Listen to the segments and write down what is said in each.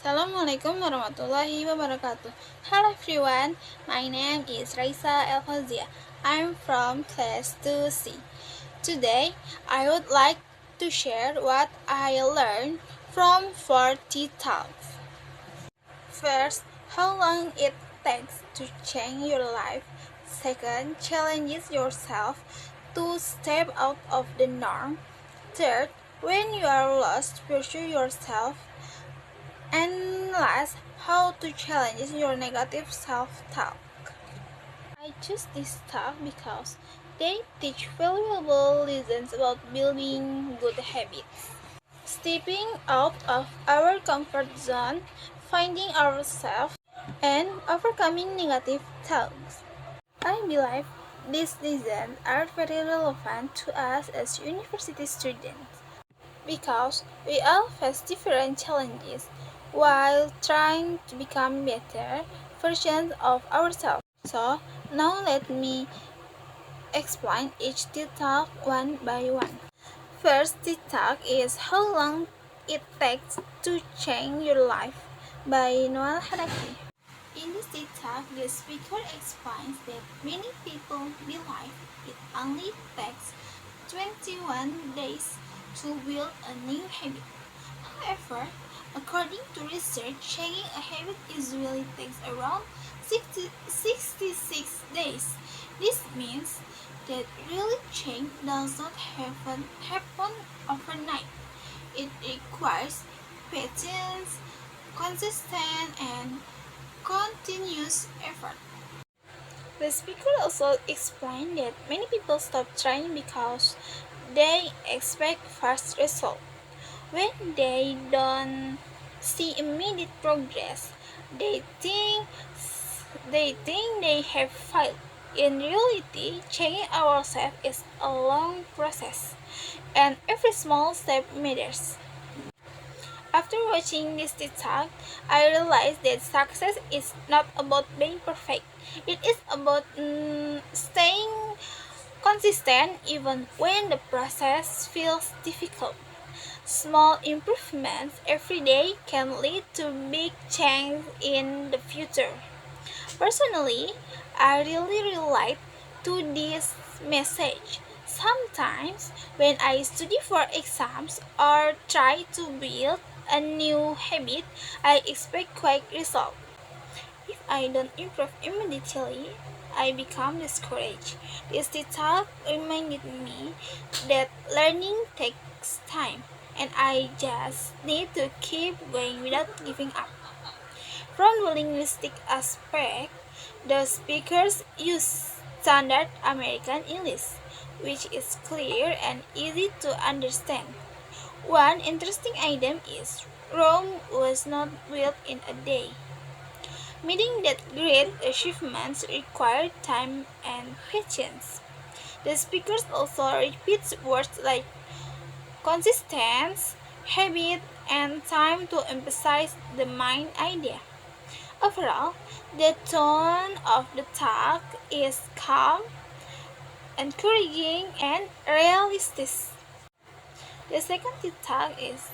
Assalamualaikum warahmatullahi wabarakatuh. Hello everyone, my name is Raisa El Fauziya. I'm from class 2C. Today, I would like to share what I learned from 40 talks. First, how long it takes to change your life. Second, challenges yourself to step out of the norm. Third, when you are lost, pursue yourself. And last, how to challenge your negative self-talk. I choose this talk because they teach valuable lessons about building good habits. Stepping out of our comfort zone, finding ourselves, and overcoming negative thoughts. I believe these lessons are very relevant to us as university students because we all face different challenges while trying to become better versions of ourselves. So, now let me explain each detail one by one. First detail is how long it takes to change your life by Noel Haraki. In this detail, the speaker explains that many people believe it only takes 21 days to build a new habit. However, according to research, changing a habit usually takes around 66 days. This means that really change does not happen overnight. It requires patience, consistent, and continuous effort. The speaker also explained that many people stop trying because they expect fast results. When they don't see immediate progress, they think they have failed. In reality, changing ourselves is a long process, and every small step matters. After watching this TikTok, I realized that success is not about being perfect. It is about staying consistent even when the process feels difficult. Small improvements every day can lead to big change in the future. Personally, I really relate to this message. Sometimes, when I study for exams or try to build a new habit, I expect quick results. If I don't improve immediately, I become discouraged. This detail reminded me that learning takes time, and I just need to keep going without giving up. From the linguistic aspect, the speakers use standard American English, which is clear and easy to understand. One interesting item is Rome was not built in a day, meaning that great achievements require time and patience. The speakers also repeat words like consistency, habit, and time to emphasize the main idea. Overall, the tone of the talk is calm, encouraging, and realistic. The second talk is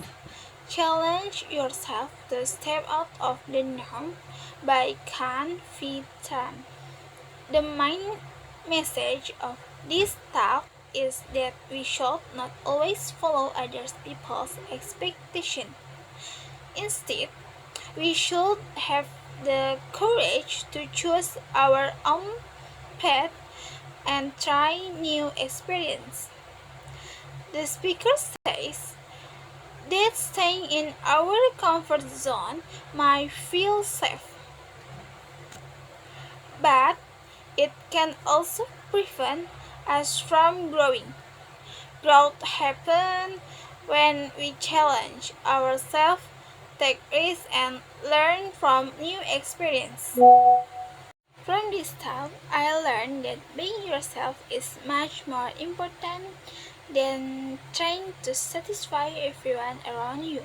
challenge yourself to step out of the norm by Can Fitan. The main message of this talk is that we should not always follow other people's expectations. Instead, we should have the courage to choose our own path and try new experience. The speaker says that staying in our comfort zone might feel safe, but it can also prevent us from growing. Growth happens when we challenge ourselves, take risks, and learn from new experiences. From this talk, I learned that being yourself is much more important than trying to satisfy everyone around you.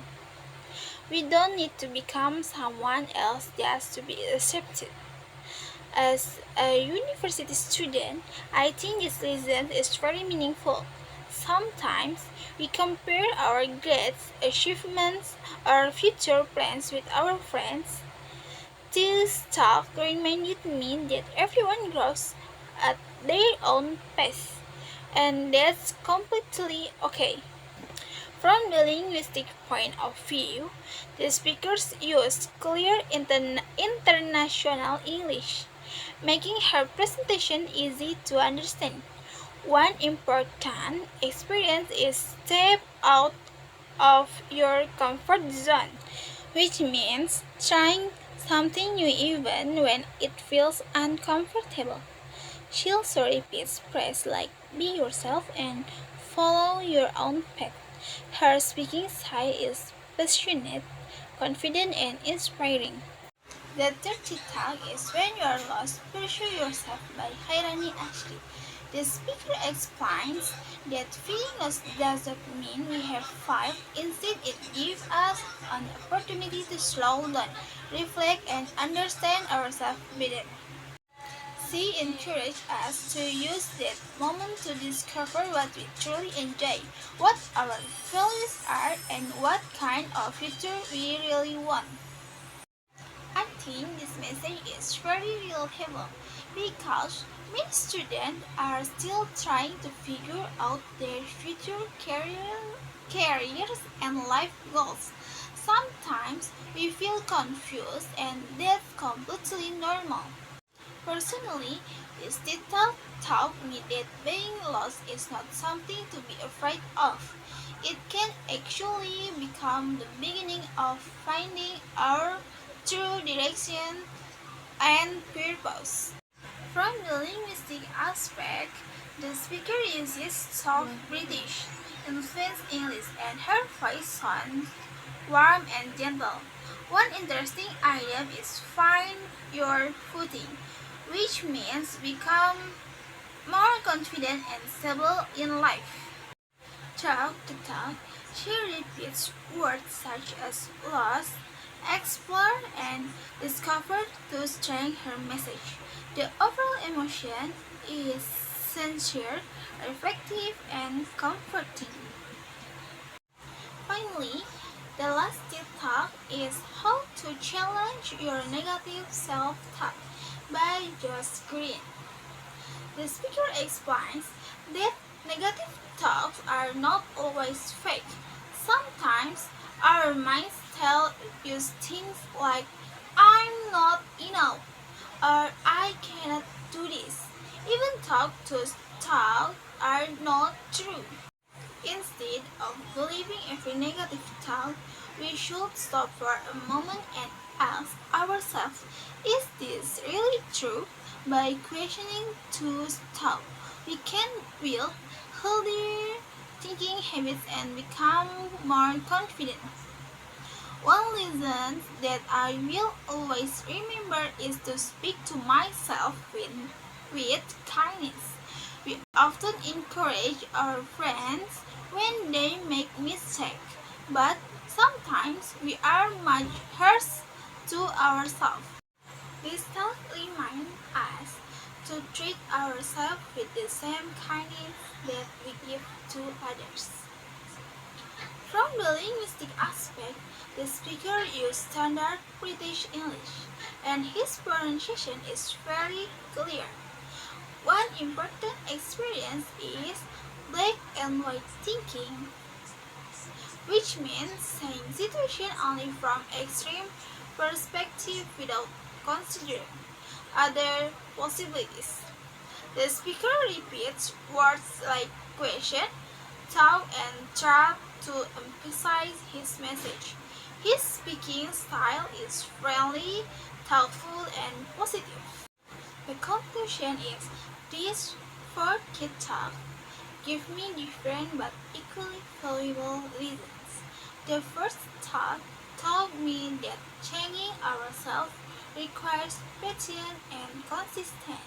We don't need to become someone else just to be accepted. As a university student, I think this lesson is very meaningful. Sometimes we compare our grades, achievements, or future plans with our friends. This talk reminded me that everyone grows at their own pace, and that's completely okay. From the linguistic point of view, the speakers used clear international English, making her presentation easy to understand. One important experience is step out of your comfort zone, which means trying something new even when it feels uncomfortable. She also repeats phrases like be yourself and follow your own path. Her speaking style is passionate, confident, and inspiring. The third TikTok is When You Are Lost, Pursue Yourself by Hairani Ashley. The speaker explains that feeling lost doesn't mean we have failed. Instead, it gives us an opportunity to slow down, reflect, and understand ourselves better. She encouraged us to use that moment to discover what we truly enjoy, what our values are, and what kind of future we really want. I think this message is very relatable because many students are still trying to figure out their future careers and life goals. Sometimes we feel confused, and that's completely normal. Personally, this detail taught me that being lost is not something to be afraid of. It can actually become the beginning of finding our true direction and purpose. From the linguistic aspect, the speaker uses soft British influenced English and her voice sounds warm and gentle. One interesting idea is find your footing, which means become more confident and stable in life. Talk to talk, she repeats words such as lost, explore, and discover to strengthen her message. The overall emotion is sincere, reflective, and comforting. Finally, the last tip talk is How to Challenge Your Negative Self-Talk by Josh Green. The speaker explains that negative thoughts are not always fake. Sometimes our minds tell us things like I'm not enough or I cannot do this. Even thoughts are not true. Instead of believing every negative thought, we should stop for a moment and ask ourselves, is this really true? By questioning those thoughts, we can build healthier thinking habits and become more confident. One lesson that I will always remember is to speak to myself with kindness. We often encourage our friends when they make mistakes, but sometimes we are much harsh to ourselves. This thought reminds us to treat ourselves with the same kindness that we give to others. From the linguistic aspect, the speaker used standard British English, and his pronunciation is very clear. One important experience is black and white thinking, which means seeing situation only from extreme perspective without considering other possibilities. The speaker repeats words like question, thought, and try to emphasize his message. His speaking style is friendly, thoughtful, and positive. The conclusion is these four key talks give me different but equally valuable lessons. The first thought taught me that changing ourselves requires patience and consistency.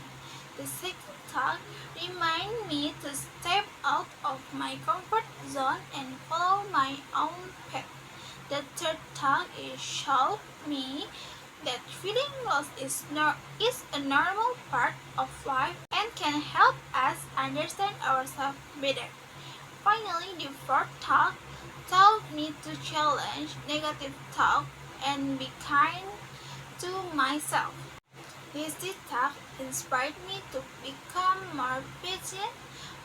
The second thought reminded me to step out of my comfort zone and follow my own path. The third thought is showed me that feeling lost is a normal part of life and can help us understand ourselves better. Finally, the fourth talk taught me to challenge negative talk and be kind to myself. This talk inspired me to become more patient,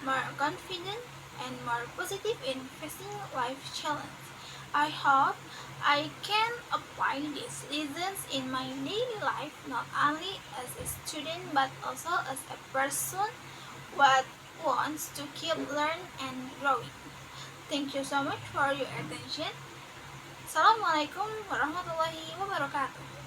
more confident, and more positive in facing life challenges. I hope I can apply these lessons in my daily life not only as a student but also as a person who wants to keep learning and growing. Thank you so much for your attention. Assalamualaikum warahmatullahi wabarakatuh.